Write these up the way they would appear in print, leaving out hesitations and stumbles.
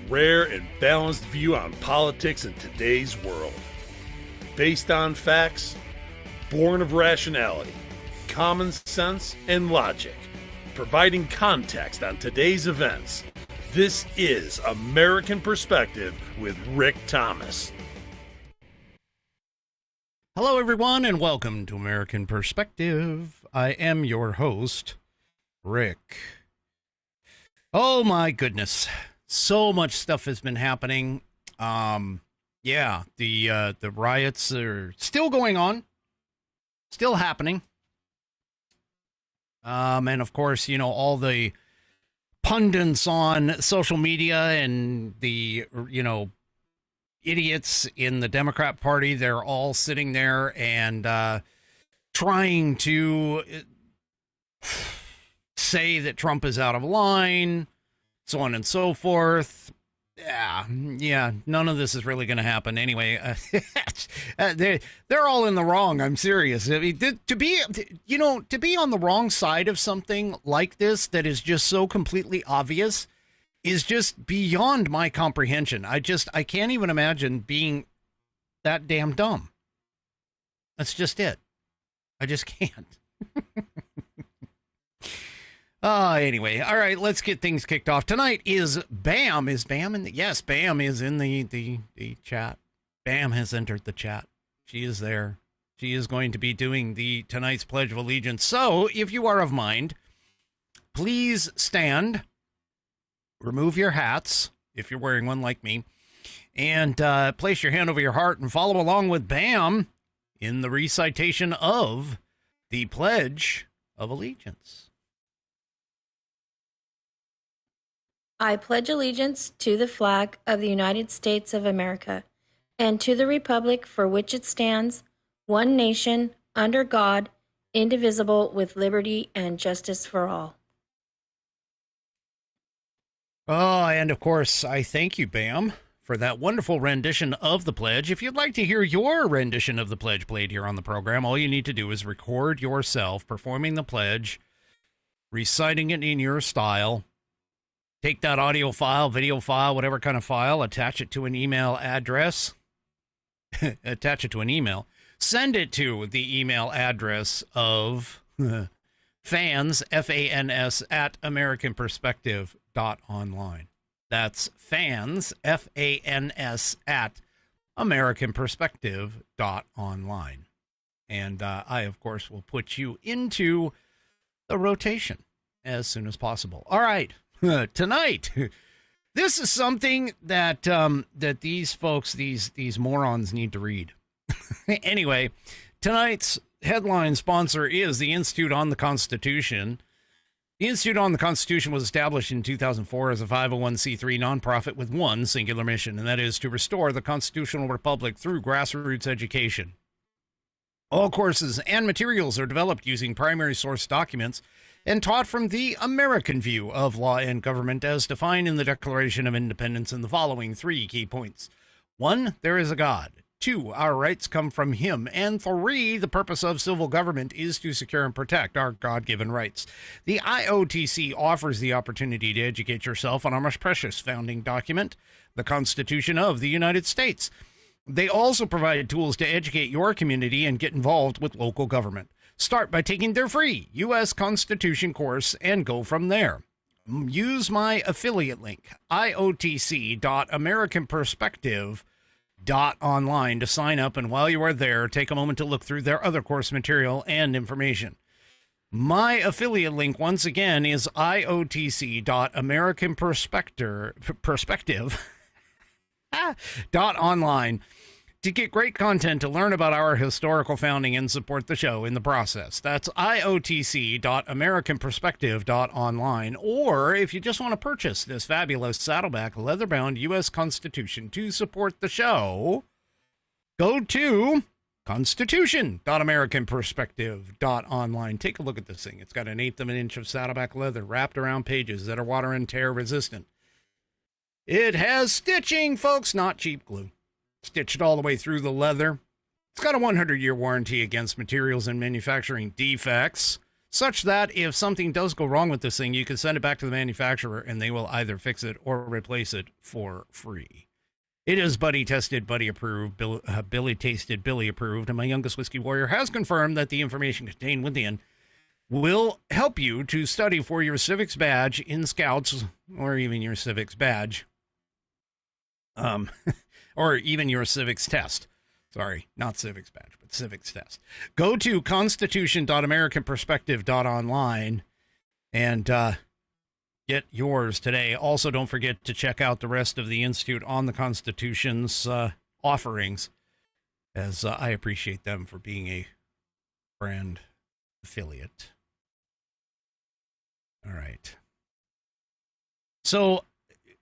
rare and balanced view on politics in today's world. Based on facts, born of rationality, common sense, and logic, providing context on today's events. This is American Perspective with Rick Thomas. Hello, everyone, and welcome to American Perspective. I am your host, Rick. Oh, my goodness. So much stuff has been happening. The riots are still going on, still happening. And of course, you know, all the pundits on social media and the, you know, idiots in the Democrat Party, they're all sitting there and trying to say that Trump is out of line, so on and so forth. Yeah, none of this is really going to happen anyway. They're all in the wrong. I'm serious. I mean, to be on the wrong side of something like this that is just so completely obvious is just beyond my comprehension. I can't even imagine being that damn dumb. That's just it. I just can't. Anyway, all right, let's get things kicked off. Tonight is Bam. Is Bam in the... Yes, Bam is in the chat. Bam has entered the chat. She is there. She is going to be doing tonight's Pledge of Allegiance. So, if you are of mind, please stand, remove your hats, if you're wearing one like me, and place your hand over your heart and follow along with Bam in the recitation of the Pledge of Allegiance. I pledge allegiance to the flag of the United States of America and to the republic for which it stands, one nation, under God, indivisible, with liberty and justice for all. Oh, and of course, I thank you, Bam, for that wonderful rendition of the pledge. If you'd like to hear your rendition of the pledge played here on the program, all you need to do is record yourself performing the pledge, reciting it in your style. Take that audio file, video file, whatever kind of file, attach it to an email address. Attach it to an email. Send it to the email address of fans, F-A-N-S, at AmericanPerspective.online. That's fans, F-A-N-S, at AmericanPerspective.online. And I, of course, will put you into the rotation as soon as possible. All right. Tonight, this is something that that these folks, these morons, need to read. Anyway, tonight's headline sponsor is the Institute on the Constitution. The Institute on the Constitution was established in 2004 as a 501c3 nonprofit with one singular mission, and that is to restore the constitutional republic through grassroots education. All courses and materials are developed using primary source documents and taught from the American view of law and government as defined in the Declaration of Independence in the following three key points. 1, there is a God. 2, our rights come from him. And 3, the purpose of civil government is to secure and protect our God-given rights. The IOTC offers the opportunity to educate yourself on our most precious founding document, the Constitution of the United States. They also provide tools to educate your community and get involved with local government. Start by taking their free U.S. Constitution course and go from there. Use my affiliate link, iotc.americanperspective.online, to sign up, and while you are there, take a moment to look through their other course material and information. My affiliate link, once again, is iotc.americanperspective.online. To get great content to learn about our historical founding and support the show in the process. That's iotc.americanperspective.online. Or if you just want to purchase this fabulous Saddleback leather-bound U.S. Constitution to support the show, go to constitution.americanperspective.online. Take a look at this thing. It's got 1/8 of an inch of Saddleback leather wrapped around pages that are water and tear resistant. It has stitching, folks, not cheap glue. Stitched all the way through the leather. It's got a 100-year warranty against materials and manufacturing defects. such that if something does go wrong with this thing, you can send it back to the manufacturer and they will either fix it or replace it for free. It is buddy tested, buddy approved, Billy tasted, Billy approved, and my youngest whiskey warrior has confirmed that the information contained within will help you to study for your civics badge in Scouts, or even your civics badge, or even your civics test. Sorry, not civics badge, but civics test. Go to constitution.americanperspective.online and get yours today. Also, don't forget to check out the rest of the Institute on the Constitution's offerings, as I appreciate them for being a brand affiliate. All right. So,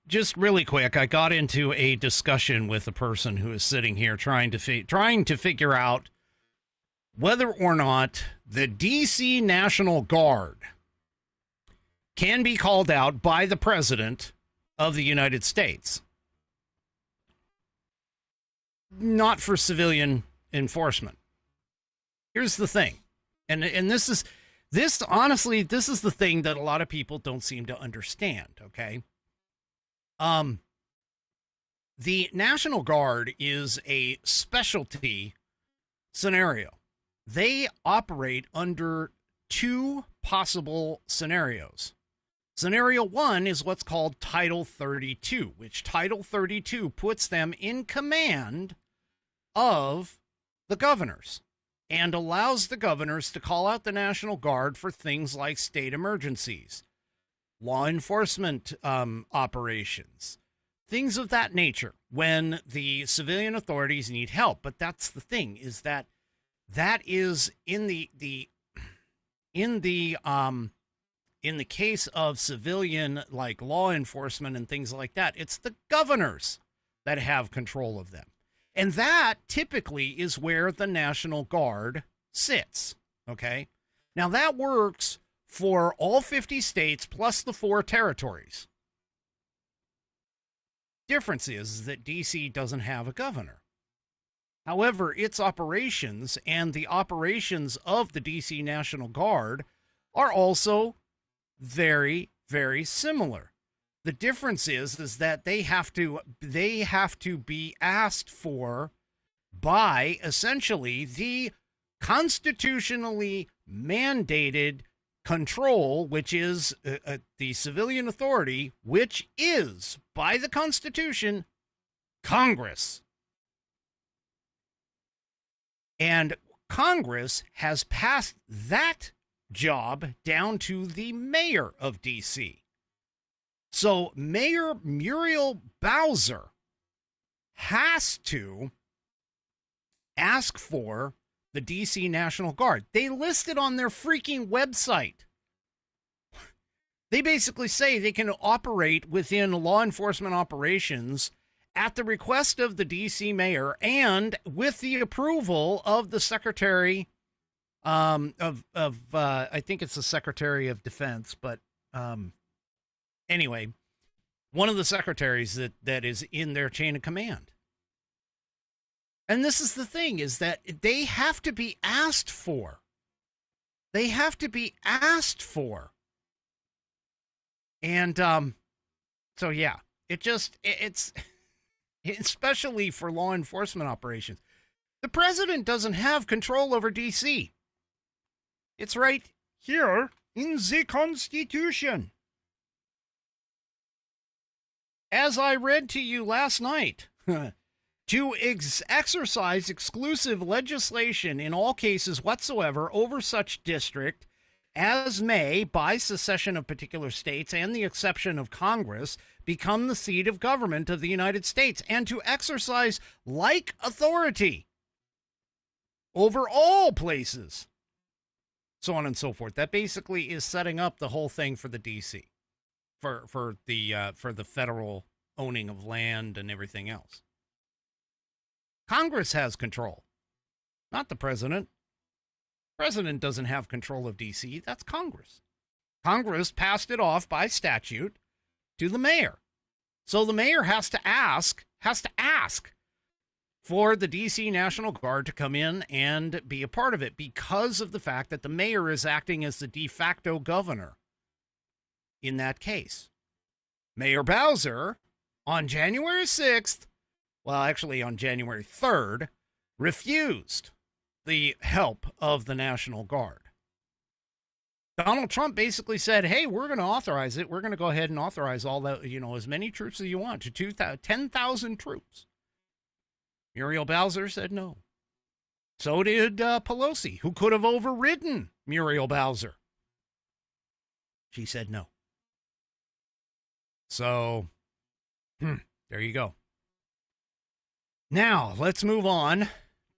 just really quick, I got into a discussion with a person who is sitting here trying to figure out whether or not the D.C. National Guard can be called out by the President of the United States. Not for civilian enforcement. Here's the thing. And this is honestly the thing that a lot of people don't seem to understand, okay? The National Guard is a specialty scenario. They operate under two possible scenarios. Scenario one is what's called Title 32, which Title 32 puts them in command of the governors and allows the governors to call out the National Guard for things like state emergencies, law enforcement operations, things of that nature when the civilian authorities need help. But that's the thing, is that is in the case of civilian, like law enforcement and things like that, it's the governors that have control of them. And that typically is where the National Guard sits. Okay. Now that works for all 50 states plus the 4 territories. Difference is that DC doesn't have a governor. However, its operations and the operations of the DC National Guard are also very, very similar. The difference is that they have to be asked for by essentially the constitutionally mandated control, which is the civilian authority, which is, by the Constitution, Congress. And Congress has passed that job down to the mayor of D.C. So Mayor Muriel Bowser has to ask for the D.C. National Guard. They list it on their freaking website. They basically say they can operate within law enforcement operations at the request of the D.C. mayor and with the approval of the Secretary I think it's the Secretary of Defense, but anyway, one of the secretaries that is in their chain of command. And this is the thing, is that they have to be asked for. They have to be asked for. And so, yeah, it's especially for law enforcement operations. The president doesn't have control over D.C. It's right here in the Constitution. As I read to you last night, to exercise exclusive legislation in all cases whatsoever over such district as may, by secession of particular states and the exception of Congress, become the seat of government of the United States, and to exercise like authority over all places, so on and so forth. That basically is setting up the whole thing for the DC, for the federal owning of land and everything else. Congress has control, not the president. President doesn't have control of DC. That's Congress. Congress passed it off by statute to the mayor. So the mayor has to ask for the D.C. National Guard to come in and be a part of it because of the fact that the mayor is acting as the de facto governor in that case. Mayor Bowser, on January 6th, well, actually on January 3rd, refused the help of the National Guard. Donald Trump basically said, hey, we're going to authorize it. We're going to go ahead and authorize all that, as many troops as you want, to 10,000 troops. Muriel Bowser said no. So did Pelosi, who could have overridden Muriel Bowser. She said no. So, there you go. Now, let's move on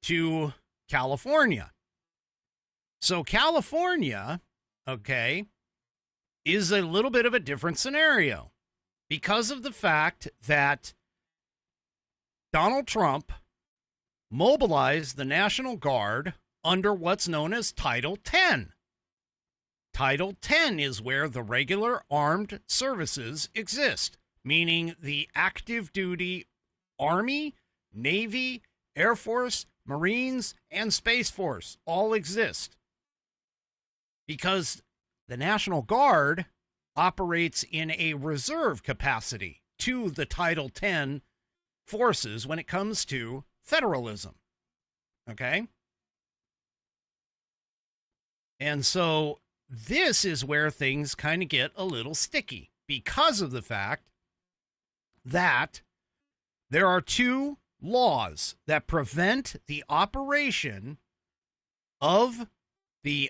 to California. So, California, okay, is a little bit of a different scenario because of the fact that Donald Trump mobilized the National Guard under what's known as Title 10. Title 10 is where the regular armed services exist, meaning the active duty Army, Navy, Air Force, Marines, and Space Force all exist. Because the National Guard operates in a reserve capacity to the Title 10 forces when it comes to federalism. Okay? And so this is where things kind of get a little sticky because of the fact that there are two laws that prevent the operation of the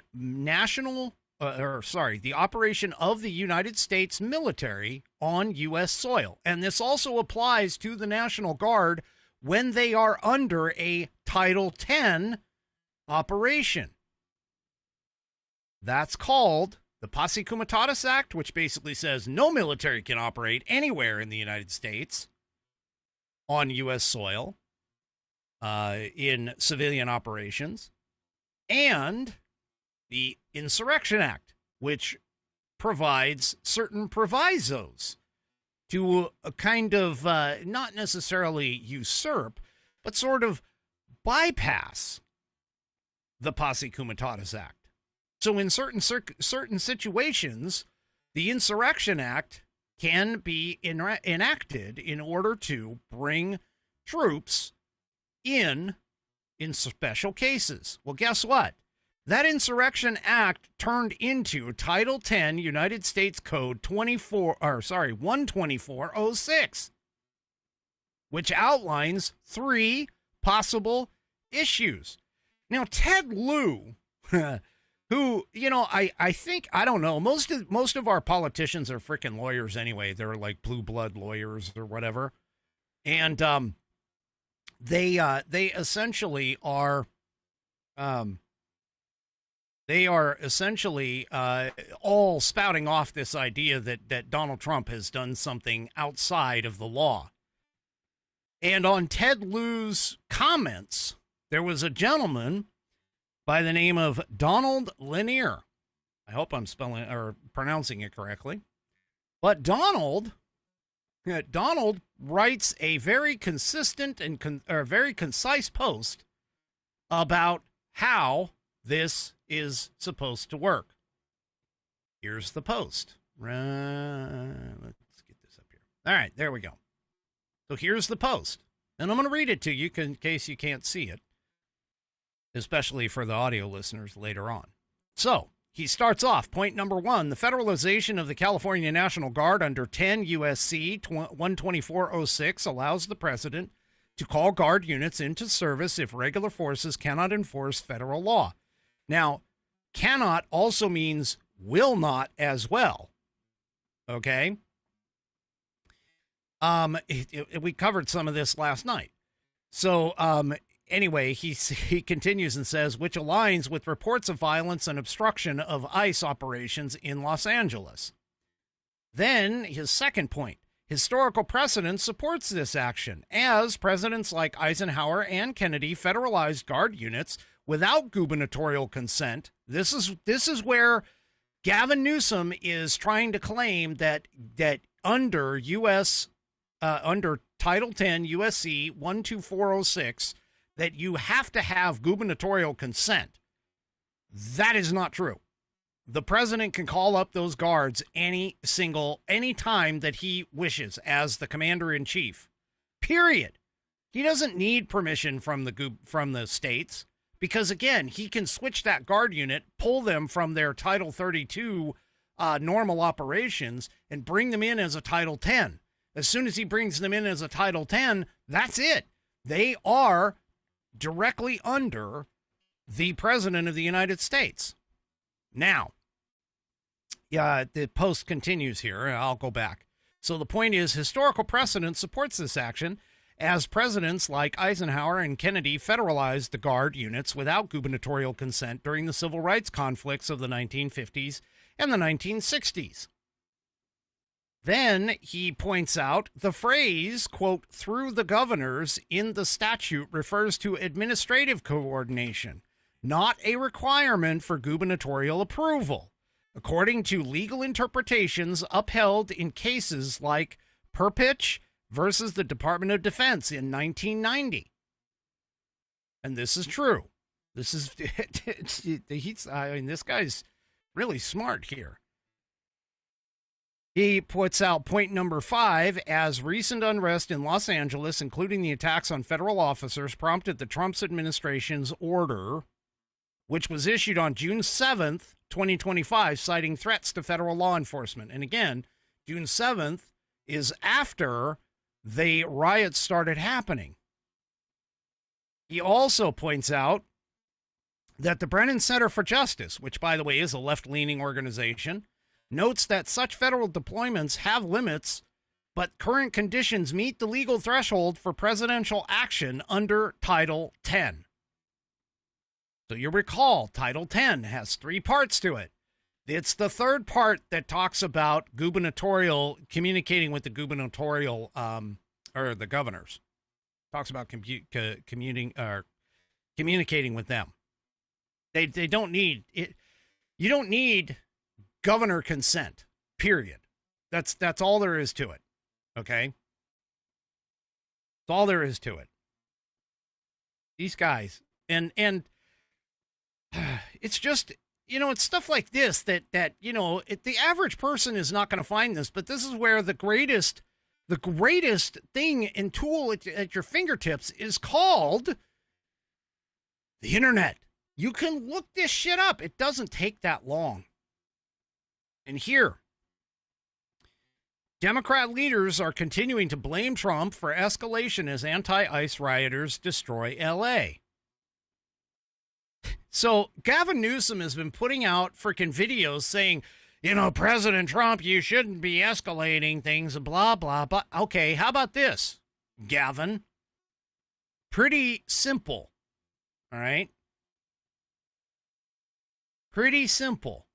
the operation of the United States military on U.S. soil. And this also applies to the National Guard when they are under a Title 10 operation. That's called the Posse Comitatus Act, which basically says no military can operate anywhere in the United States on U.S. soil in civilian operations, and the Insurrection Act, which provides certain provisos to a kind of not necessarily usurp, but sort of bypass the Posse Comitatus Act. So in certain situations, the Insurrection Act can be enacted in order to bring troops in special cases. Well, guess what? That Insurrection Act turned into Title 10 United States Code 12406, which outlines 3 possible issues. Now, Ted Lieu, who, I think, I don't know, most of our politicians are freaking lawyers anyway. They're like blue blood lawyers or whatever. And they essentially are all spouting off this idea that Donald Trump has done something outside of the law. And on Ted Lieu's comments, there was a gentleman by the name of Donald Lanier. I hope I'm spelling or pronouncing it correctly. But Donald writes a very consistent and very concise post about how this is supposed to work. Here's the post. Let's get this up here. All right, there we go. So here's the post. And I'm going to read it to you in case you can't see it, especially for the audio listeners later on. So he starts off, point number 1, the federalization of the California National Guard under 10 U.S.C. 12406 allows the president to call Guard units into service if regular forces cannot enforce federal law. Now, cannot also means will not as well. Okay? We covered some of this last night. So, anyway, he continues and says, which aligns with reports of violence and obstruction of ICE operations in Los Angeles. Then his second point, historical precedent supports this action, as presidents like Eisenhower and Kennedy federalized Guard units without gubernatorial consent. This is where Gavin Newsom is trying to claim that under Title 10 USC 12406 that you have to have gubernatorial consent. That is not true. The president can call up those guards any time that he wishes as the commander in chief. Period. He doesn't need permission from the states because, again, he can switch that guard unit, pull them from their Title 32 normal operations, and bring them in as a Title 10. As soon as he brings them in as a Title 10, that's it. They are directly under the President of the United States. Now, the post continues here. I'll go back. So the point is, historical precedent supports this action, as presidents like Eisenhower and Kennedy federalized the Guard units without gubernatorial consent during the civil rights conflicts of the 1950s and the 1960s. Then he points out the phrase, quote, through the governors in the statute refers to administrative coordination, not a requirement for gubernatorial approval, according to legal interpretations upheld in cases like Perpich versus the Department of Defense in 1990. And this is true. This is, this guy's really smart here. He puts out point number 5, as recent unrest in Los Angeles, including the attacks on federal officers, prompted the Trump administration's order, which was issued on June 7th, 2025, citing threats to federal law enforcement. And again, June 7th is after the riots started happening. He also points out that the Brennan Center for Justice, which, by the way, is a left-leaning organization, notes that such federal deployments have limits, but current conditions meet the legal threshold for presidential action under Title 10. So you recall, Title 10 has 3 parts to it. It's the third part that talks about gubernatorial, communicating with the gubernatorial, or the governors. Talks about communicating with them. They don't need it. You don't need governor consent, period. That's all there is to it. Okay? That's all there is to it. These guys. And it's just, it's stuff like this that the average person is not going to find this, but this is where the greatest thing and tool at your fingertips is called the internet. You can look this shit up. It doesn't take that long. And here, Democrat leaders are continuing to blame Trump for escalation as anti-ICE rioters destroy L.A. So Gavin Newsom has been putting out freaking videos saying, President Trump, you shouldn't be escalating things, blah, blah, blah. Okay, how about this, Gavin? Pretty simple, all right? Pretty simple.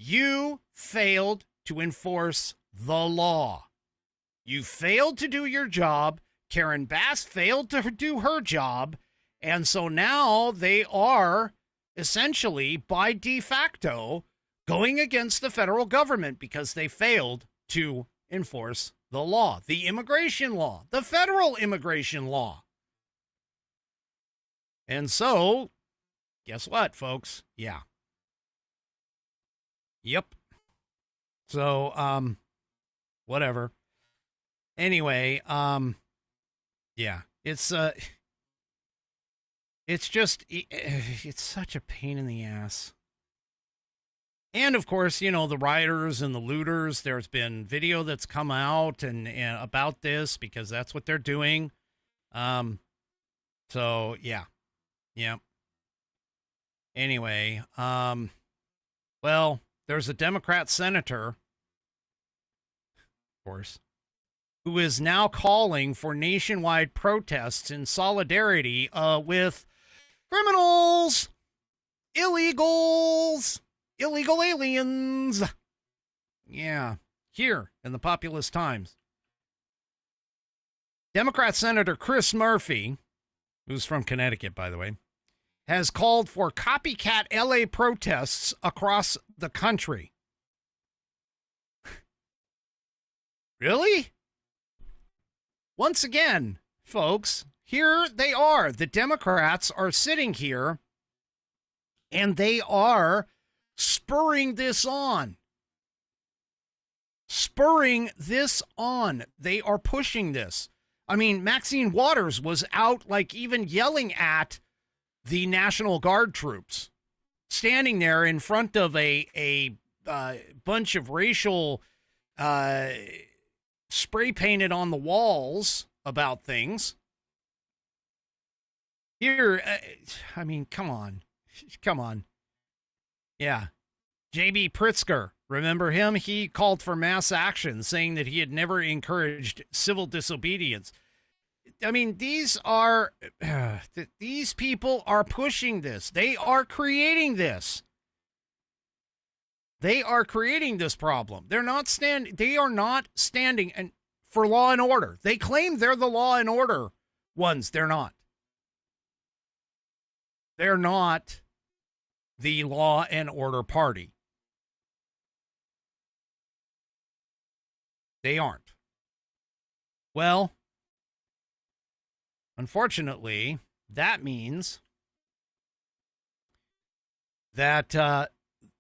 You failed to enforce the law. You failed to do your job. Karen Bass failed to do her job. And so now they are essentially, by de facto, going against the federal government because they failed to enforce the law, the immigration law, the federal immigration law. And so, guess what, folks? Yeah. Yep. So, whatever. Anyway, yeah, it's just, it's such a pain in the ass. And of course, the rioters and the looters, there's been video that's come out and about this because that's what they're doing. So yeah. Anyway, well, there's a Democrat senator, of course, who is now calling for nationwide protests in solidarity with criminals, illegals, illegal aliens. Yeah, here in the Populous Times. Democrat Senator Chris Murphy, who's from Connecticut, by the way, has called for copycat LA protests across the country. Really? once again, folks, here they are. The Democrats are sitting here and they are spurring this on. Spurring this on. They are pushing this. I mean, Maxine Waters was out, like, even yelling at the National Guard troops, standing there in front of a bunch of racial spray painted on the walls about things. Here, I mean, come on. Come on. Yeah. J.B. Pritzker, remember him? He called for mass action, saying that he had never encouraged civil disobedience. I mean, these people are pushing this. They are creating this. They are creating this problem. They are not standing and for law and order. They claim they're the law and order ones. They're not. They're not the law and order party. They aren't. Well, unfortunately, that means that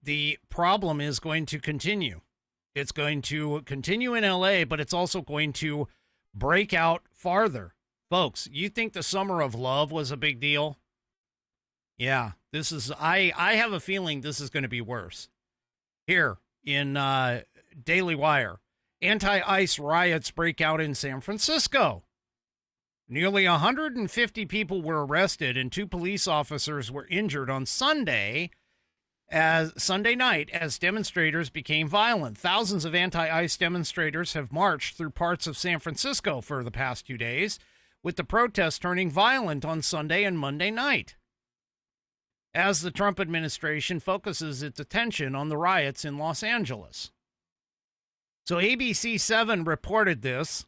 the problem is going to continue. It's going to continue in LA, but it's also going to break out farther. Folks, you think the Summer of Love was a big deal? Yeah, this is, I have a feeling this is going to be worse. Here in Daily Wire, anti-ICE riots break out in San Francisco. Nearly 150 people were arrested and 2 police officers were injured on Sunday night as demonstrators became violent. Thousands of anti-ICE demonstrators have marched through parts of San Francisco for the past 2 days, with the protests turning violent on Sunday and Monday night, as the Trump administration focuses its attention on the riots in Los Angeles. So ABC7 reported this,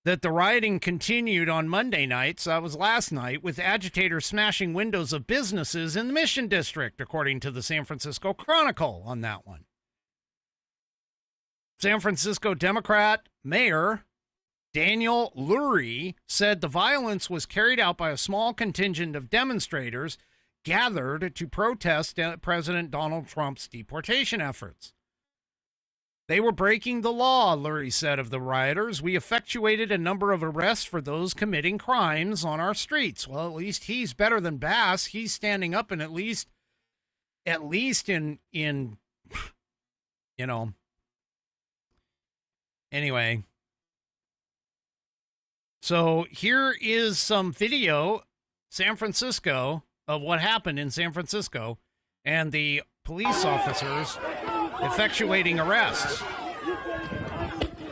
that the rioting continued on Monday night, so that was last night, with agitators smashing windows of businesses in the Mission District, according to the San Francisco Chronicle on that one. San Francisco Democrat Mayor Daniel Lurie said the violence was carried out by a small contingent of demonstrators gathered to protest President Donald Trump's deportation efforts. They were breaking the law, Lurie said of the rioters. We effectuated a number of arrests for those committing crimes on our streets. Well, at least he's better than Bass. He's standing up and at least in you know. Anyway. So here is some video, San Francisco, of what happened in San Francisco and the police officers effectuating arrests.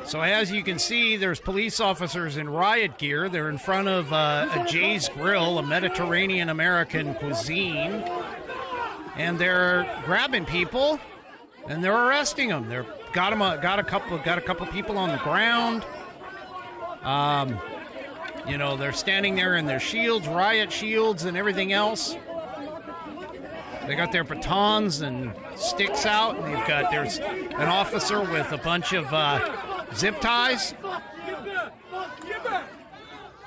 So as you can see, there's police officers in riot gear. They're in front of a Jay's Grill, a Mediterranean American cuisine, and they're grabbing people and they're arresting them. They're got a couple people on the ground. You know, they're standing there in their shields, riot shields, and everything else. They got their batons and sticks out, and there's an officer with a bunch of zip ties.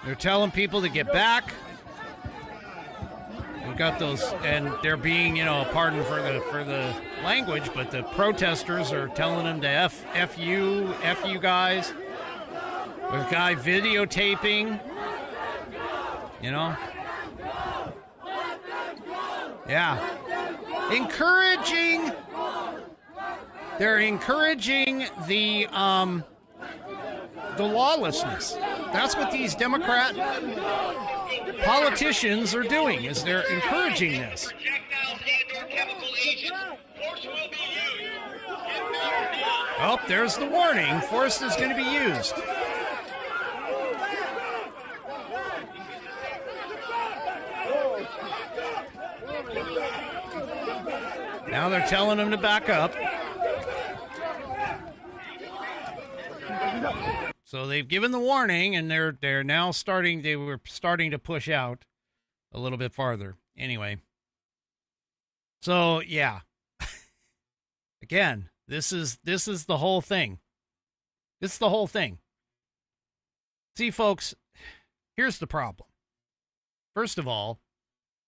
They're telling people to get back. We've got those, and they're being, pardon for the language, but the protesters are telling them to F you guys. There's a guy videotaping, Yeah. They're encouraging the lawlessness. That's what these Democrat politicians are doing, is they're encouraging this. Oh, there's the warning. Force is going to be used. Now they're telling them to back up. So they've given the warning, and they're now starting. They were starting to push out a little bit farther. Anyway, so yeah. Again, this is the whole thing. This is the whole thing. See, folks, here's the problem. First of all,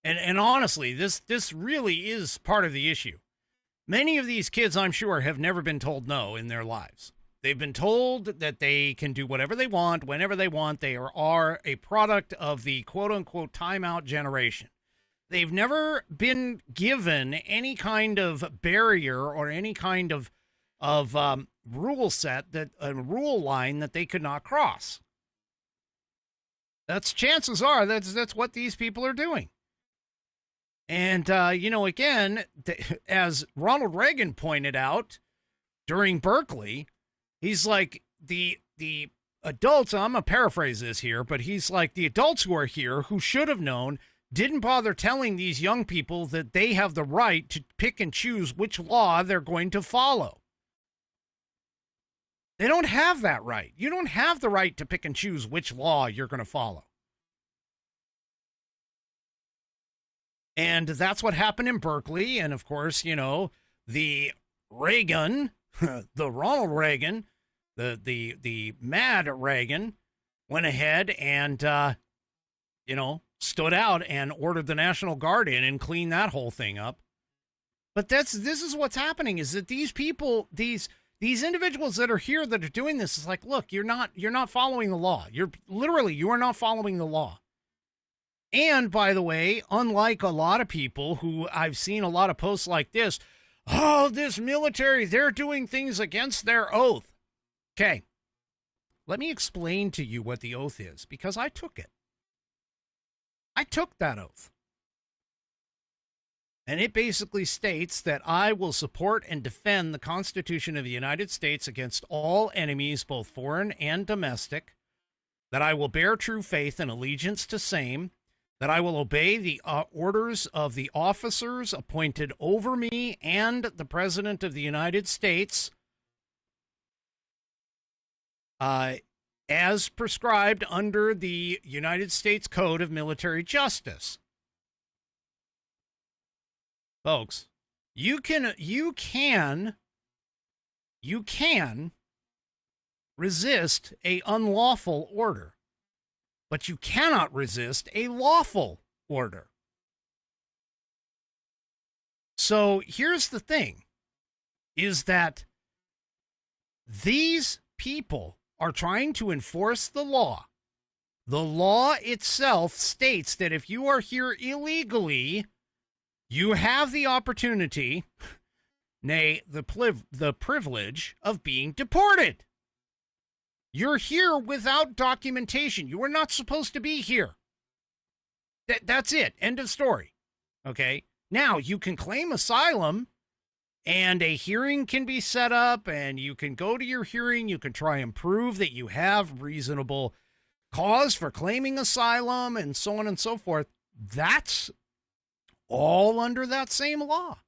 and honestly, this really is part of the issue. Many of these kids, I'm sure, have never been told no in their lives. They've been told that they can do whatever they want, whenever they want. They are a product of the quote-unquote timeout generation. They've never been given any kind of barrier or any kind of rule set, that a rule line that they could not cross. Chances are that's what these people are doing. And, again, as Ronald Reagan pointed out during Berkeley, he's like, the adults, I'm going to paraphrase this here, but he's like, the adults who are here who should have known didn't bother telling these young people that they have the right to pick and choose which law they're going to follow. They don't have that right. You don't have the right to pick and choose which law you're going to follow. And that's what happened in Berkeley. And of course, the Reagan, the Ronald Reagan, the mad Reagan went ahead and, stood out and ordered the National Guard in and cleaned that whole thing up. But this is what's happening, is that these people, these individuals that are here that are doing this, is like, look, you're not following the law. You are not following the law. And by the way, unlike a lot of people who I've seen a lot of posts like this, oh, this military, they're doing things against their oath. Okay, let me explain to you what the oath is, because I took it. I took that oath. And it basically states that I will support and defend the Constitution of the United States against all enemies, both foreign and domestic, that I will bear true faith and allegiance to same, that I will obey the orders of the officers appointed over me and the President of the United States as prescribed under the United States Code of Military Justice. Folks, you can resist an unlawful order, but you cannot resist a lawful order. So here's the thing, is that these people are trying to enforce the law. The law itself states that if you are here illegally, you have the opportunity, nay, the privilege of being deported. You're here without documentation. You are not supposed to be here. That's it. End of story. Okay? Now, you can claim asylum, and a hearing can be set up, and you can go to your hearing. You can try and prove that you have reasonable cause for claiming asylum, and so on and so forth. That's all under that same law.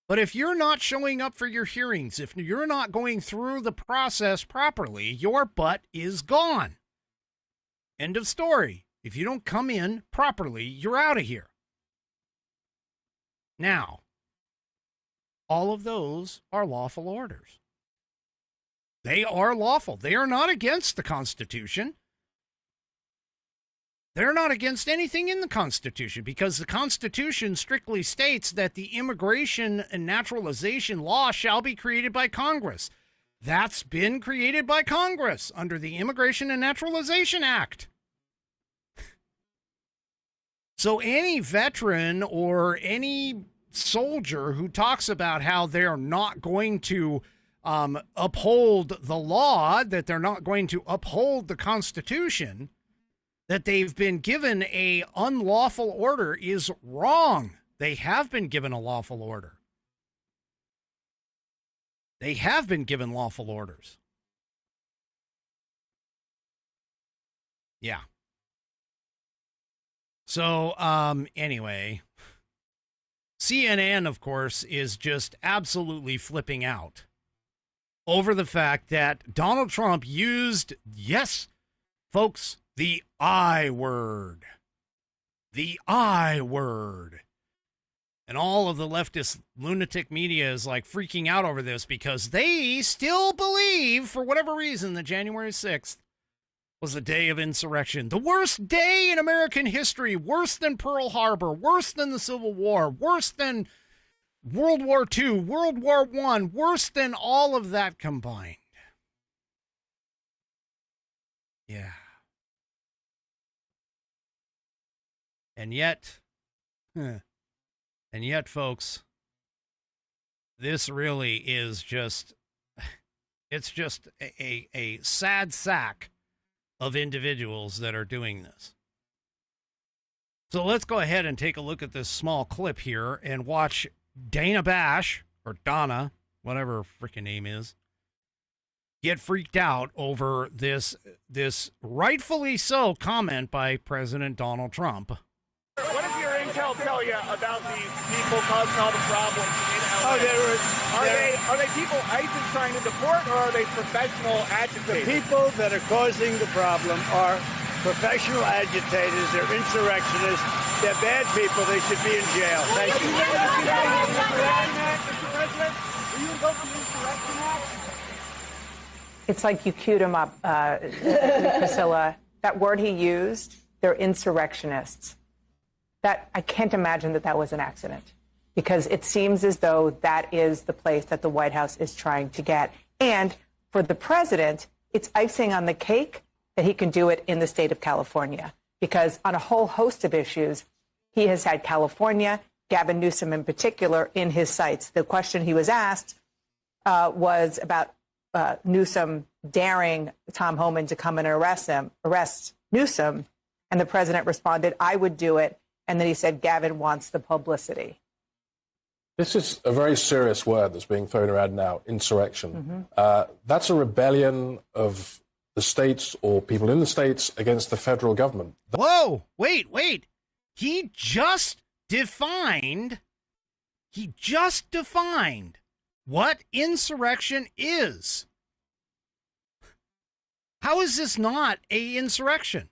But if you're not showing up for your hearings, if you're not going through the process properly, your butt is gone. End of story. If you don't come in properly, you're out of here. Now, all of those are lawful orders. They are lawful. They are not against the Constitution. They're not against anything in the Constitution, because the Constitution strictly states that the immigration and naturalization law shall be created by Congress. That's been created by Congress under the Immigration and Naturalization Act. So any veteran or any soldier who talks about how they're not going to uphold the law, that they're not going to uphold the Constitution, that they've been given a unlawful order, is wrong. They have been given a lawful order. They have been given lawful orders. Yeah. So, anyway, CNN, of course, is just absolutely flipping out over the fact that Donald Trump used, yes, folks, the I word. The I word. And all of the leftist lunatic media is like freaking out over this, because they still believe, for whatever reason, that January 6th was a day of insurrection. The worst day in American history, worse than Pearl Harbor, worse than the Civil War, worse than World War II, World War I, worse than all of that combined. Yeah. And yet, folks, this really is just, it's just a sad sack of individuals that are doing this. So let's go ahead and take a look at this small clip here and watch Dana Bash, or Donna, whatever her freaking name is, get freaked out over this rightfully so comment by President Donald Trump. What does your intel tell you about these people causing all the problems in LA? Are they people ICE is trying to deport, or are they professional agitators? The people that are causing the problem are professional agitators. They're insurrectionists. They're bad people. They should be in jail. Thank you. Mr. President, will you invoke the Insurrection Act? It's like you queued him up, Priscilla. That word he used, they're insurrectionists. That I can't imagine that was an accident, because it seems as though that is the place that the White House is trying to get. And for the president, it's icing on the cake that he can do it in the state of California, because on a whole host of issues, he has had California, Gavin Newsom in particular, in his sights. The question he was asked was about Newsom daring Tom Homan to come and arrest Newsom. And the president responded, I would do it. And then he said, Gavin wants the publicity. This is a very serious word that's being thrown around now, insurrection. That's a rebellion of the states or people in the states against the federal government. Whoa, wait. He just defined what insurrection is. How is this not a insurrection?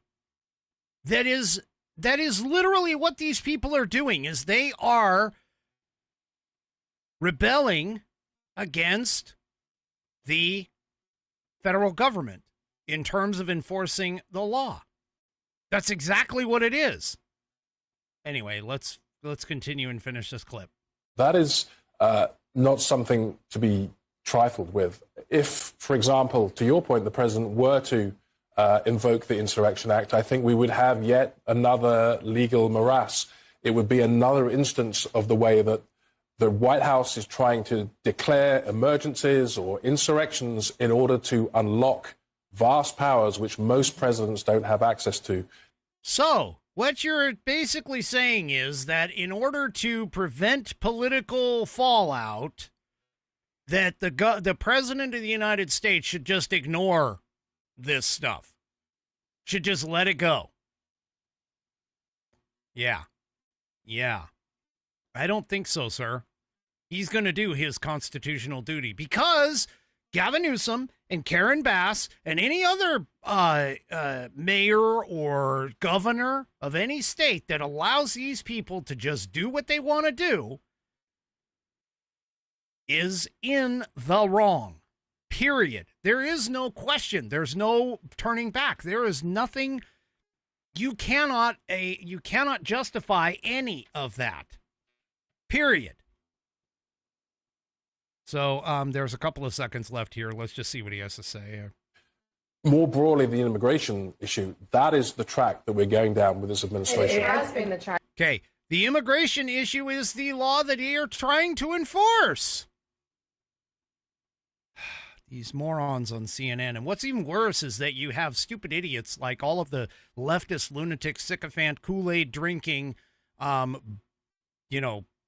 That is literally what these people are doing, is they are rebelling against the federal government in terms of enforcing the law. That's exactly what it is. Anyway, let's continue and finish this clip. That is not something to be trifled with. If, for example, to your point, the president were to invoke the Insurrection Act, I think we would have yet another legal morass. It would be another instance of the way that the White House is trying to declare emergencies or insurrections in order to unlock vast powers which most presidents don't have access to. So, what you're basically saying is that in order to prevent political fallout, that the president of the United States should just ignore this stuff. Should just let it go. Yeah. I don't think so, sir. He's going to do his constitutional duty, because Gavin Newsom and Karen Bass and any other mayor or governor of any state that allows these people to just do what they want to do is in the wrong. Period. There is no question. There's no turning back. There is nothing. You cannot justify any of that. Period. So there's a couple of seconds left here. Let's just see what he has to say. More broadly, the immigration issue, that is the track that we're going down with this administration. It has been the track. Okay. The immigration issue is the law that you're trying to enforce. These morons on CNN. And what's even worse is that you have stupid idiots like all of the leftist, lunatic, sycophant, Kool-Aid drinking,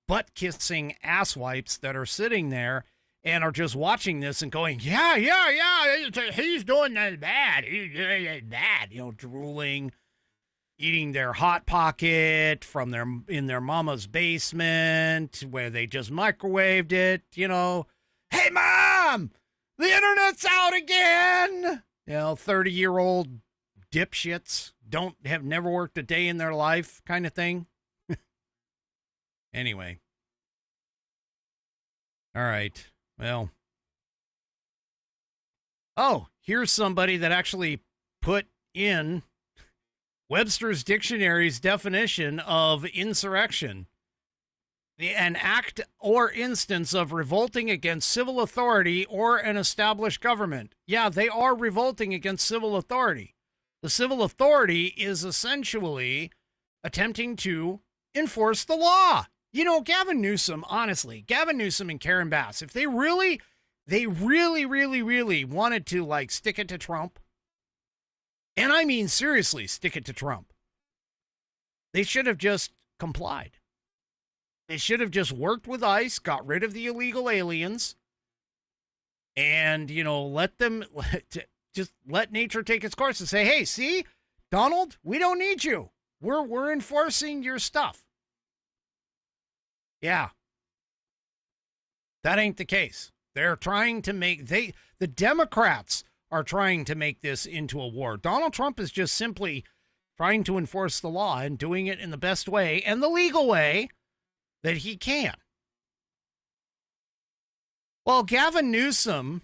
butt-kissing asswipes that are sitting there and are just watching this and going, yeah, he's doing that bad. He's doing that bad. Drooling, eating their Hot Pocket in their mama's basement where they just microwaved it, Hey, Mom! The internet's out again! 30-year-old dipshits have never worked a day in their life kind of thing. Anyway. All right. Well. Oh, here's somebody that actually put in Webster's Dictionary's definition of insurrection, an act or instance of revolting against civil authority or an established government. Yeah, they are revolting against civil authority. The civil authority is essentially attempting to enforce the law. You know, Gavin Newsom, honestly, Gavin Newsom and Karen Bass, if they really wanted to, like, stick it to Trump, and I mean seriously stick it to Trump, they should have just complied. They should have just worked with ICE, got rid of the illegal aliens, and, you know, let nature take its course and say, hey, see, Donald, we don't need you. We're enforcing your stuff. Yeah. That ain't the case. They're trying to make, the Democrats are trying to make this into a war. Donald Trump is just simply trying to enforce the law and doing it in the best way and the legal way that he can. Well, Gavin Newsom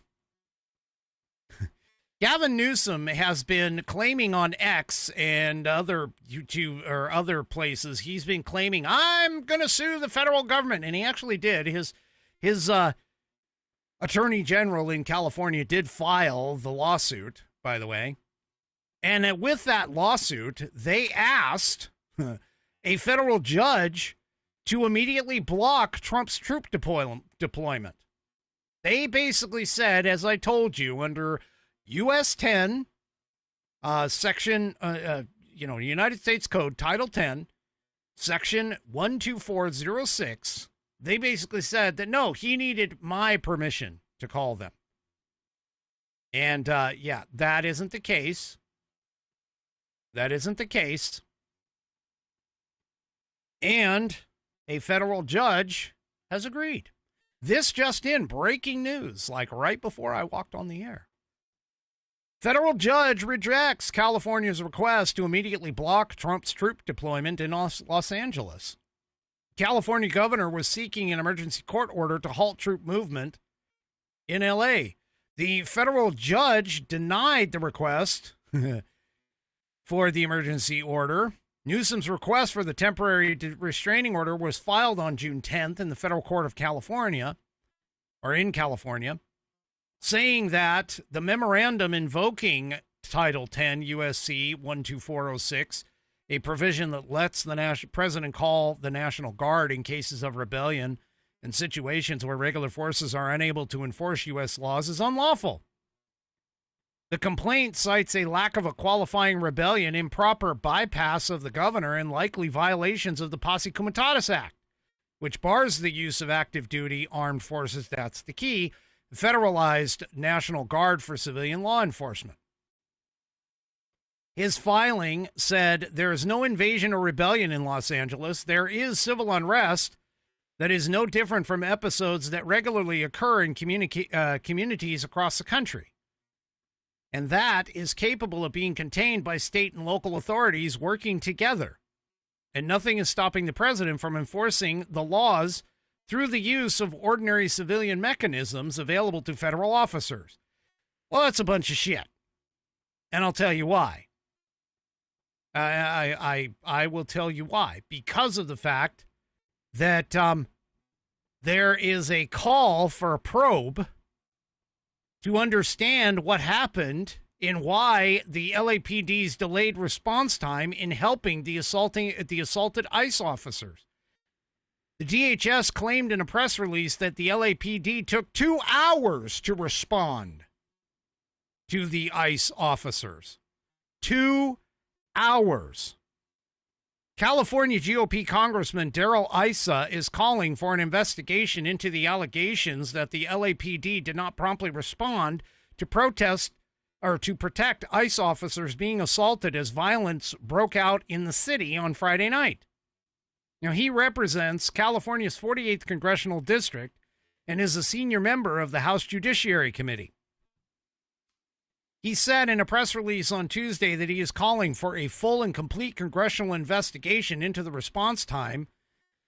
has been claiming on X and other YouTube or other places, he's been claiming, I'm going to sue the federal government. And he actually did. His attorney general in California did file the lawsuit, by the way. And with that lawsuit, they asked a federal judge to immediately block Trump's troop deployment. They basically said, as I told you, under U.S. 10, section, United States Code, Title 10, section 12406, they basically said that, no, he needed my permission to call them. And, that isn't the case. That isn't the case. And a federal judge has agreed. This just in, breaking news, like right before I walked on the air. Federal judge rejects California's request to immediately block Trump's troop deployment in Los Angeles. California governor was seeking an emergency court order to halt troop movement in L.A. The federal judge denied the request for the emergency order. Newsom's request for the temporary restraining order was filed on June 10th in the federal court of California, or in California, saying that the memorandum invoking Title 10 USC 12406, a provision that lets the president call the National Guard in cases of rebellion and situations where regular forces are unable to enforce U.S. laws, is unlawful. The complaint cites a lack of a qualifying rebellion, improper bypass of the governor, and likely violations of the Posse Comitatus Act, which bars the use of active duty armed forces, that's the key, federalized National Guard for civilian law enforcement. His filing said there is no invasion or rebellion in Los Angeles. There is civil unrest that is no different from episodes that regularly occur in communities across the country. And that is capable of being contained by state and local authorities working together. And nothing is stopping the president from enforcing the laws through the use of ordinary civilian mechanisms available to federal officers. Well, that's a bunch of shit. And I'll tell you why. I will tell you why. Because of the fact that there is a call for a probe to understand what happened and why the LAPD's delayed response time in helping the assaulted ICE officers. The DHS claimed in a press release that the LAPD took 2 hours to respond to the ICE officers. 2 hours. California GOP Congressman Darrell Issa is calling for an investigation into the allegations that the LAPD did not promptly respond to protest or to protect ICE officers being assaulted as violence broke out in the city on Friday night. Now, he represents California's 48th Congressional District and is a senior member of the House Judiciary Committee. He said in a press release on Tuesday that he is calling for a full and complete congressional investigation into the response time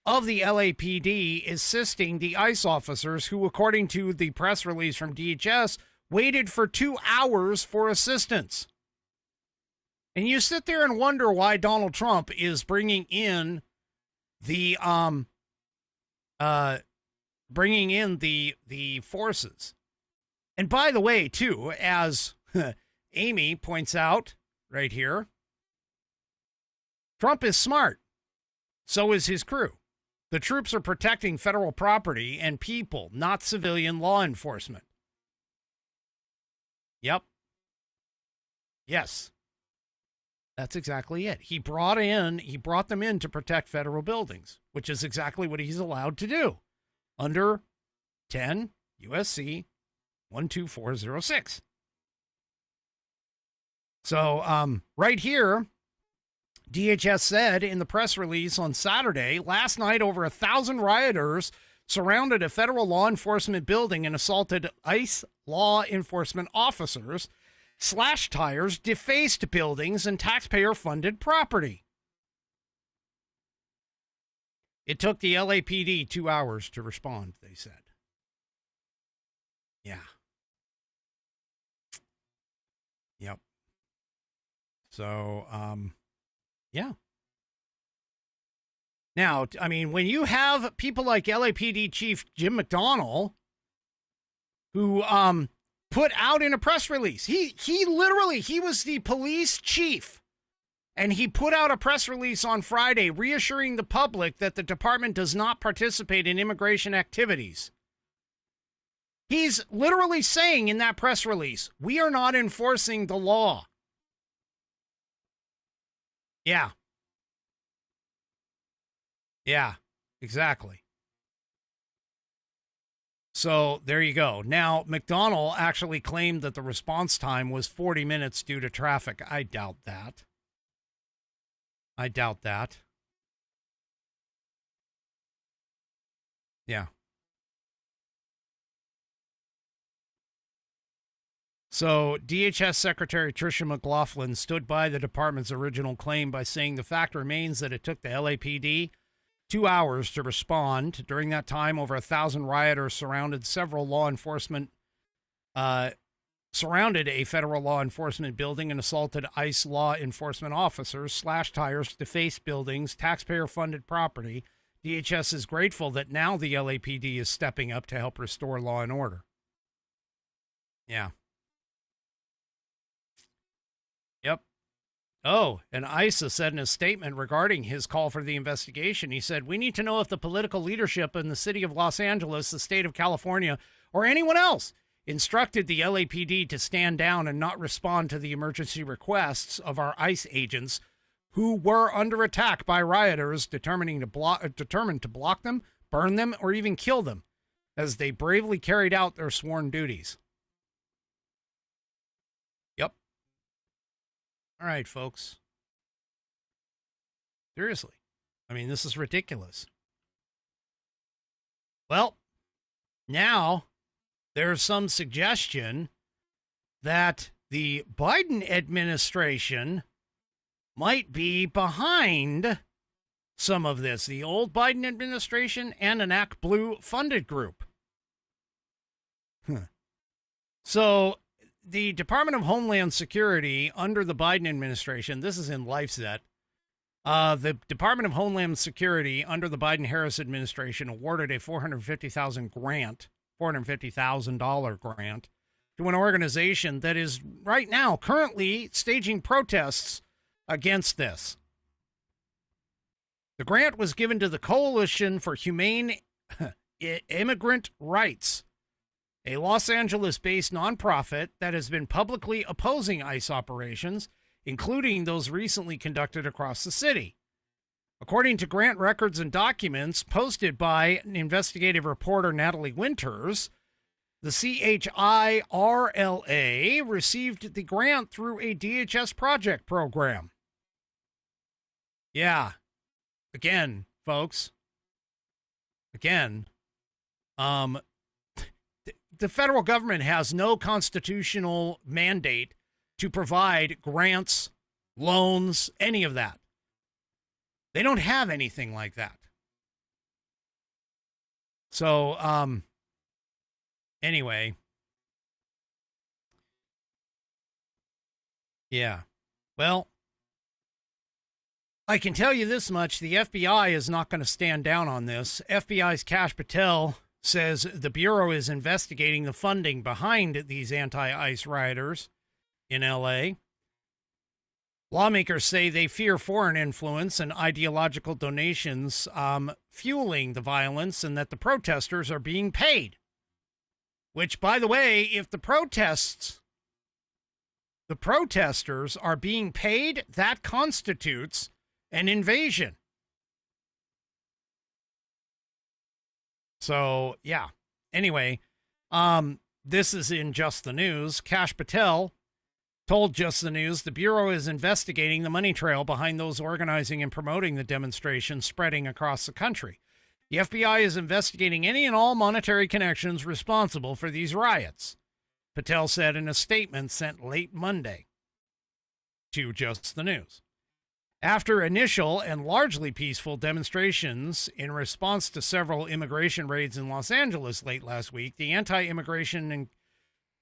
of the LAPD assisting the ICE officers who, according to the press release from DHS, waited for 2 hours for assistance. And you sit there and wonder why Donald Trump is bringing in the forces. And by the way, too, as Amy points out right here, Trump is smart. So is his crew. The troops are protecting federal property and people, not civilian law enforcement. Yep. Yes. That's exactly it. He brought them in to protect federal buildings, which is exactly what he's allowed to do under 10 USC 12406. So, right here, DHS said in the press release on Saturday, last night over 1,000 rioters surrounded a federal law enforcement building and assaulted ICE law enforcement officers, slashed tires, defaced buildings, and taxpayer-funded property. It took the LAPD 2 hours to respond, they said. Yeah. Yep. So, yeah. Now, I mean, when you have people like LAPD Chief Jim McDonnell, who put out in a press release, he was the police chief, and he put out a press release on Friday reassuring the public that the department does not participate in immigration activities. He's literally saying in that press release, we are not enforcing the law. Yeah. Yeah, exactly. So there you go. Now, McDonnell actually claimed that the response time was 40 minutes due to traffic. I doubt that. Yeah. So DHS Secretary Tricia McLaughlin stood by the department's original claim by saying the fact remains that it took the LAPD 2 hours to respond. During that time, over 1,000 rioters surrounded a federal law enforcement building and assaulted ICE law enforcement officers, slashed tires, defaced buildings, taxpayer-funded property. DHS is grateful that now the LAPD is stepping up to help restore law and order. Yeah. Yep. Oh, and ICE said in a statement regarding his call for the investigation, he said, we need to know if the political leadership in the city of Los Angeles, the state of California, or anyone else instructed the LAPD to stand down and not respond to the emergency requests of our ICE agents who were under attack by rioters determined to block them, burn them, or even kill them as they bravely carried out their sworn duties. Yep. All right, folks. Seriously. I mean, this is ridiculous. Well, now there's some suggestion that the Biden administration might be behind some of this. The old Biden administration and an Act Blue funded group. So the Department of Homeland Security under the Biden administration, this is in LifeZet, the Department of Homeland Security under the Biden-Harris administration awarded a $450,000 grant to an organization that is right now currently staging protests against this. The grant was given to the Coalition for Humane Immigrant Rights, a Los Angeles-based nonprofit that has been publicly opposing ICE operations, including those recently conducted across the city. According to grant records and documents posted by investigative reporter Natalie Winters, the CHIRLA received the grant through a DHS project program. Yeah. Again, folks. Again, the federal government has no constitutional mandate to provide grants, loans, any of that. They don't have anything like that. So, anyway. Yeah. Well, I can tell you this much. The FBI is not going to stand down on this. FBI's Kash Patel says the Bureau is investigating the funding behind these anti-ICE rioters in L.A. Lawmakers say they fear foreign influence and ideological donations fueling the violence, and that the protesters are being paid. Which, by the way, if the protesters are being paid, that constitutes an invasion. So, yeah. Anyway, this is in Just the News. Kash Patel told Just the News the Bureau is investigating the money trail behind those organizing and promoting the demonstrations spreading across the country. The FBI is investigating any and all monetary connections responsible for these riots, Patel said in a statement sent late Monday to Just the News. After initial and largely peaceful demonstrations in response to several immigration raids in Los Angeles late last week, the anti-immigration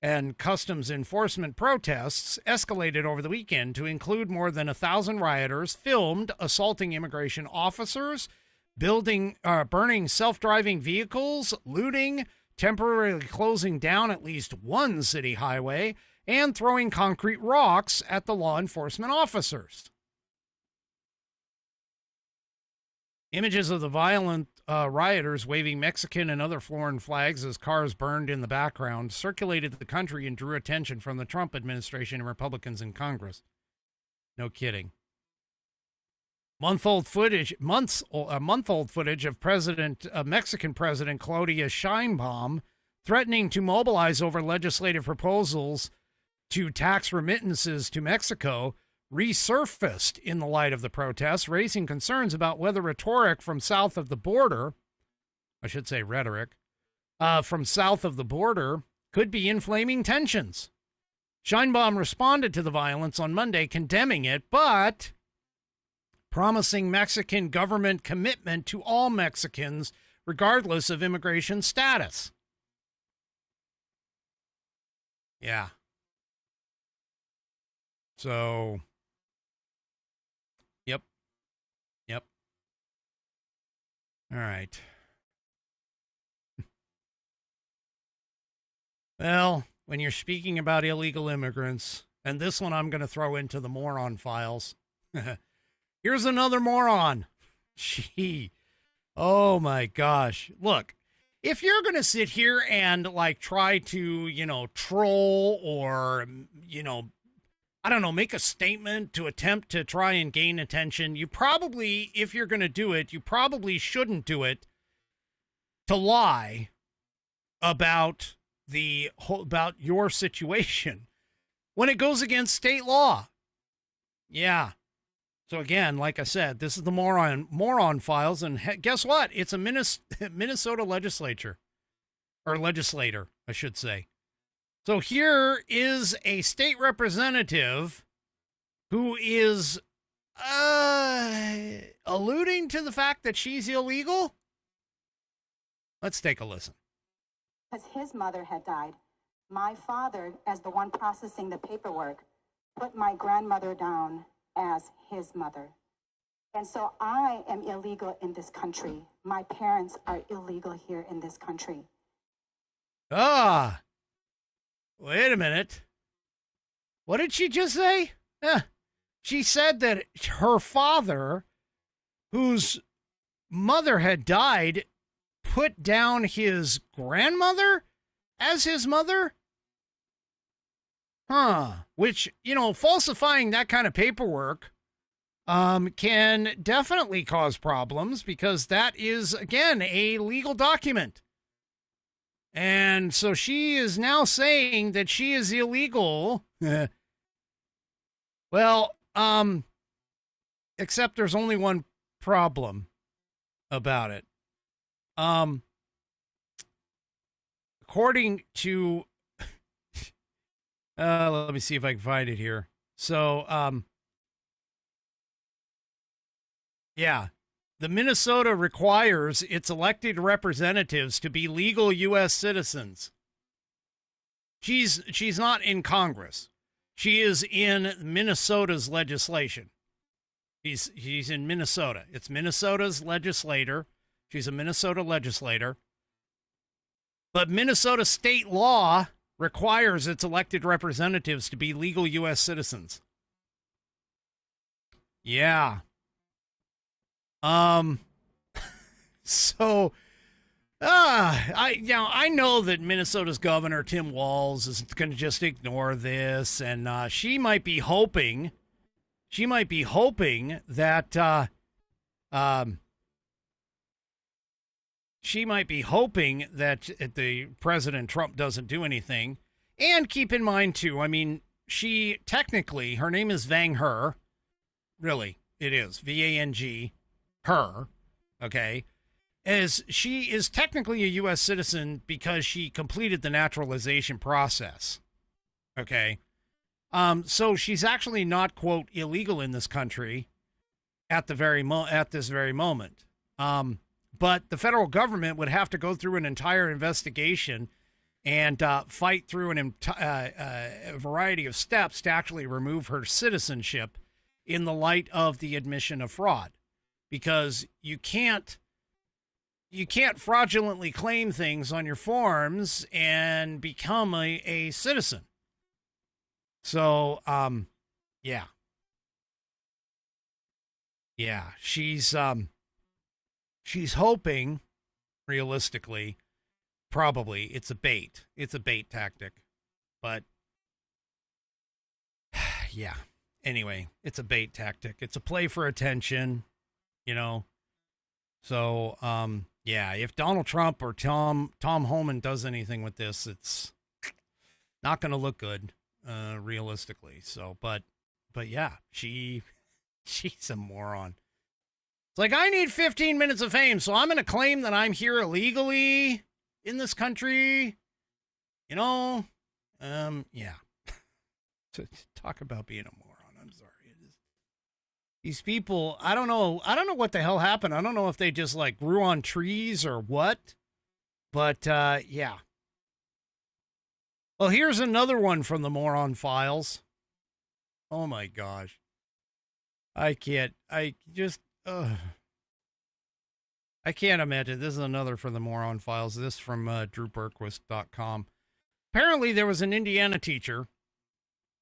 and customs enforcement protests escalated over the weekend to include more than 1,000 rioters filmed assaulting immigration officers, burning self-driving vehicles, looting, temporarily closing down at least one city highway, and throwing concrete rocks at the law enforcement officers. Images of the violent rioters waving Mexican and other foreign flags as cars burned in the background circulated the country and drew attention from the Trump administration and Republicans in Congress. No kidding. Month-old footage of Mexican President Claudia Sheinbaum threatening to mobilize over legislative proposals to tax remittances to Mexico resurfaced in the light of the protests, raising concerns about whether rhetoric from south of the border, from south of the border could be inflaming tensions. Sheinbaum responded to the violence on Monday, condemning it, but promising Mexican government commitment to all Mexicans, regardless of immigration status. Yeah. So, Yep. All right. Well, when you're speaking about illegal immigrants, and this one I'm going to throw into the moron files. Here's another moron. Gee. Oh my gosh. Look, if you're going to sit here and try to, troll or, make a statement to attempt to try and gain attention, you probably, if you're going to do it, you probably shouldn't do it to lie about your situation when it goes against state law. Yeah. So again, like I said, this is the moron files, and guess what? It's a Minnesota legislator, I should say. So here is a state representative who is alluding to the fact that she's illegal. Let's take a listen. Because his mother had died, my father, as the one processing the paperwork, put my grandmother down as his mother. And so I am illegal in this country. My parents are illegal here in this country. Wait a minute. What did she just say? She said that her father, whose mother had died, put down his grandmother as his mother? Which, falsifying that kind of paperwork can definitely cause problems, because that is, again, a legal document. And so she is now saying that she is illegal. Well, except there's only one problem about it. According to, let me see if I can find it here. So, the Minnesota requires its elected representatives to be legal U.S. citizens. She's not in Congress. She is in Minnesota's legislation. He's in Minnesota. It's Minnesota's legislator. She's a Minnesota legislator. But Minnesota state law requires its elected representatives to be legal U.S. citizens. Yeah. So, I know that Minnesota's governor, Tim Walz, is going to just ignore this, and she might be hoping that, the President Trump doesn't do anything. And keep in mind, too, I mean, her name is Vang Her. Really, it is. V-A-N-G, her, okay? As she is technically a U.S. citizen because she completed the naturalization process, okay? So she's actually not, quote, illegal in this country at this very moment. But the federal government would have to go through an entire investigation and fight through a variety of steps to actually remove her citizenship in the light of the admission of fraud, because you can't fraudulently claim things on your forms and become a citizen. So, yeah, she's hoping, realistically, probably it's a bait tactic, but yeah. Anyway, it's a bait tactic. It's a play for attention, So, yeah, if Donald Trump or Tom Homan does anything with this, it's not going to look good, realistically. So, but yeah, she's a moron. It's like, I need 15 minutes of fame, so I'm going to claim that I'm here illegally in this country. Yeah. To talk about being a moron. I'm sorry. These people, I don't know what the hell happened. I don't know if they just grew on trees or what, but yeah. Well, here's another one from the Moron Files. Oh my gosh. I can't imagine. This is another from the Moron Files. This from drewberquist.com. Apparently there was an Indiana teacher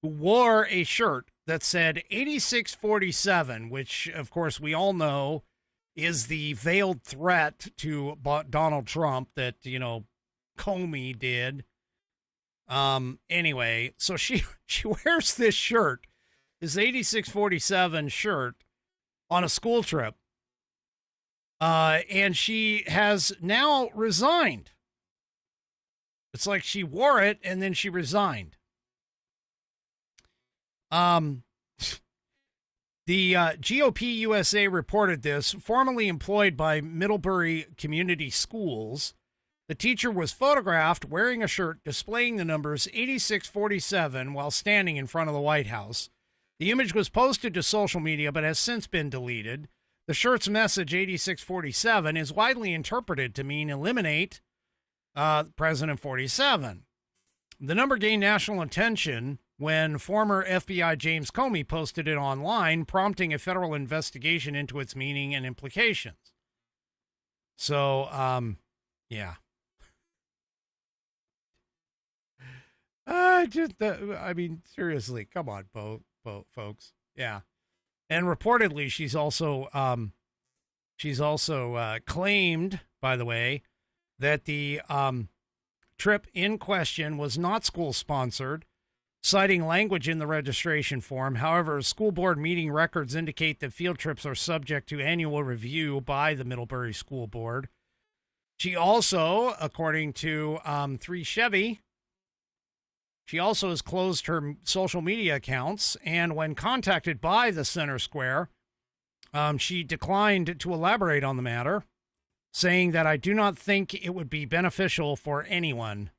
who wore a shirt that said 8647, which, of course, we all know is the veiled threat to Donald Trump that, Comey did. Anyway, so she wears this shirt, this 8647 shirt, on a school trip. And she has now resigned. It's like she wore it and then she resigned. The GOP USA reported this, formerly employed by Middlebury Community Schools. The teacher was photographed wearing a shirt displaying the numbers 8647 while standing in front of the White House. The image was posted to social media but has since been deleted. The shirt's message, 8647, is widely interpreted to mean eliminate President 47. The number gained national attention when former FBI James Comey posted it online, prompting a federal investigation into its meaning and implications. So, yeah. Seriously, come on, folks. Yeah. And reportedly, she's also claimed, by the way, that the trip in question was not school sponsored, citing language in the registration form. However, school board meeting records indicate that field trips are subject to annual review by the Middlebury School Board. She also, according to 3 Chevy, she also has closed her social media accounts, and when contacted by the Center Square, she declined to elaborate on the matter, saying that I do not think it would be beneficial for anyone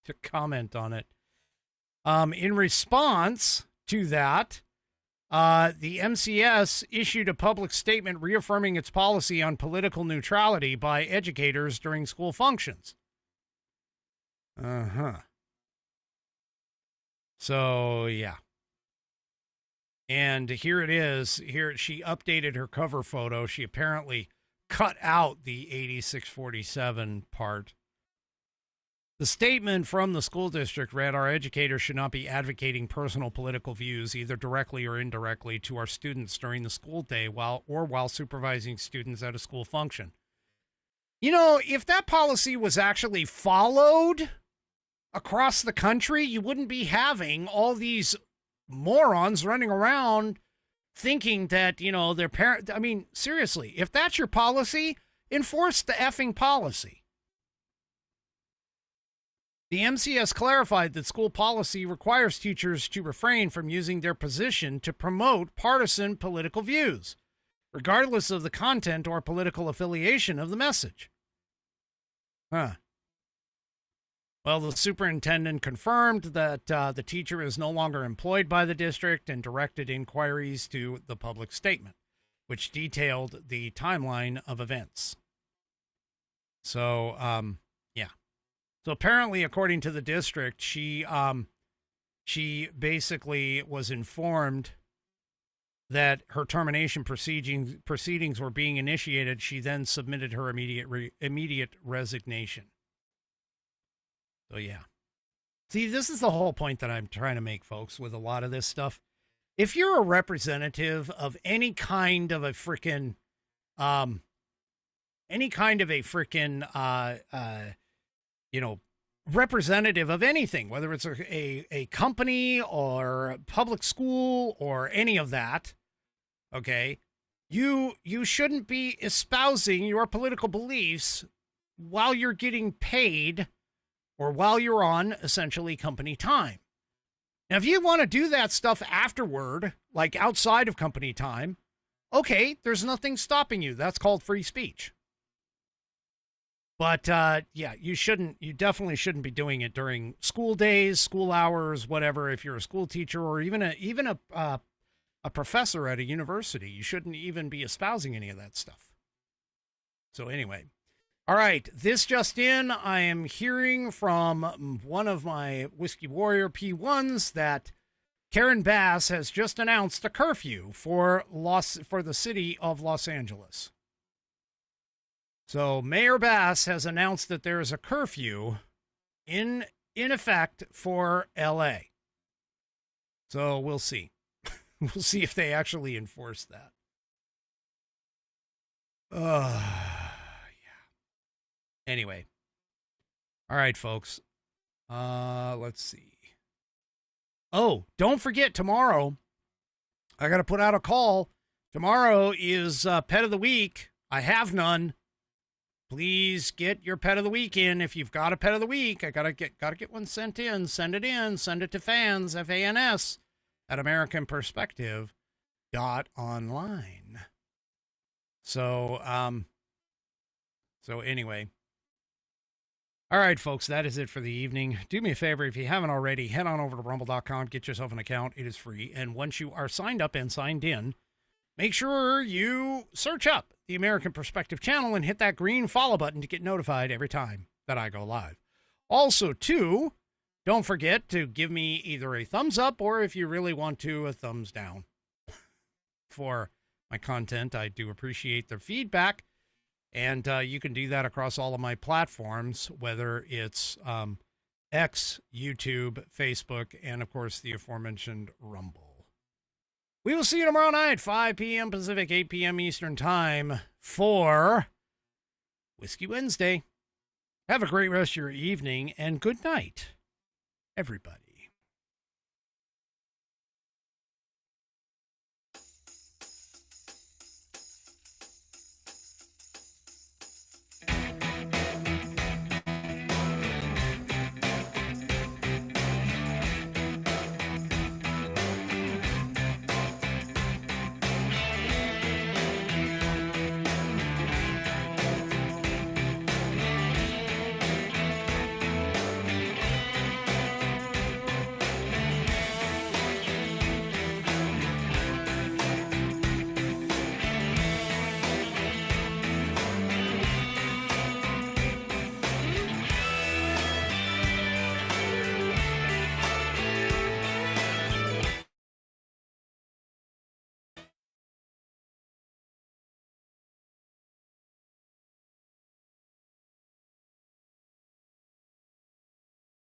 to comment on it. In response to that, the MCS issued a public statement reaffirming its policy on political neutrality by educators during school functions. So, yeah. And here it is. Here she updated her cover photo. She apparently cut out the 8647 part. The statement from the school district read, "Our educators should not be advocating personal political views, either directly or indirectly, to our students during the school day while supervising students at a school function." You know, if that policy was actually followed across the country, you wouldn't be having all these morons running around thinking that, you know, their parent. I mean, seriously, if that's your policy, enforce the effing policy. The MCS clarified that school policy requires teachers to refrain from using their position to promote partisan political views, regardless of the content or political affiliation of the message. Well, the superintendent confirmed that the teacher is no longer employed by the district and directed inquiries to the public statement, which detailed the timeline of events. So, yeah. So apparently, according to the district, she basically was informed that her termination proceedings were being initiated. She then submitted her immediate resignation. So yeah. See, this is the whole point that I'm trying to make, folks, with a lot of this stuff. If you're a representative of any kind of a freaking, representative of anything, whether it's a company or public school or any of that, okay, you shouldn't be espousing your political beliefs while you're getting paid or while you're on essentially company time. Now, if you want to do that stuff afterward, like outside of company time, okay, there's nothing stopping you. That's called free speech. But, yeah, you definitely shouldn't be doing it during school days, school hours, whatever. If you're a school teacher or even a professor at a university, you shouldn't even be espousing any of that stuff. So anyway, all right, this just in, I am hearing from one of my Whiskey Warrior P1s that Karen Bass has just announced a curfew for the city of Los Angeles. So Mayor Bass has announced that there is a curfew in effect for LA. So we'll see. We'll see if they actually enforce that. Yeah. Anyway. All right, folks. Let's see. Oh, don't forget tomorrow. I got to put out a call. Tomorrow is Pet of the Week. I have none. Please get your Pet of the Week in. If you've got a Pet of the Week, I gotta get one sent in. Send it in. Send it to fans, FANS, at AmericanPerspective.online. So anyway. All right, folks, that is it for the evening. Do me a favor, if you haven't already, head on over to rumble.com, get yourself an account. It is free. And once you are signed up and signed in, make sure you search up the American Perspective channel and hit that green follow button to get notified every time that I go live. Also, too, don't forget to give me either a thumbs up or, if you really want to, a thumbs down for my content. I do appreciate the feedback, and you can do that across all of my platforms, whether it's X, YouTube, Facebook, and, of course, the aforementioned Rumble. We will see you tomorrow night, 5 p.m. Pacific, 8 p.m. Eastern Time for Whiskey Wednesday. Have a great rest of your evening, and good night, everybody.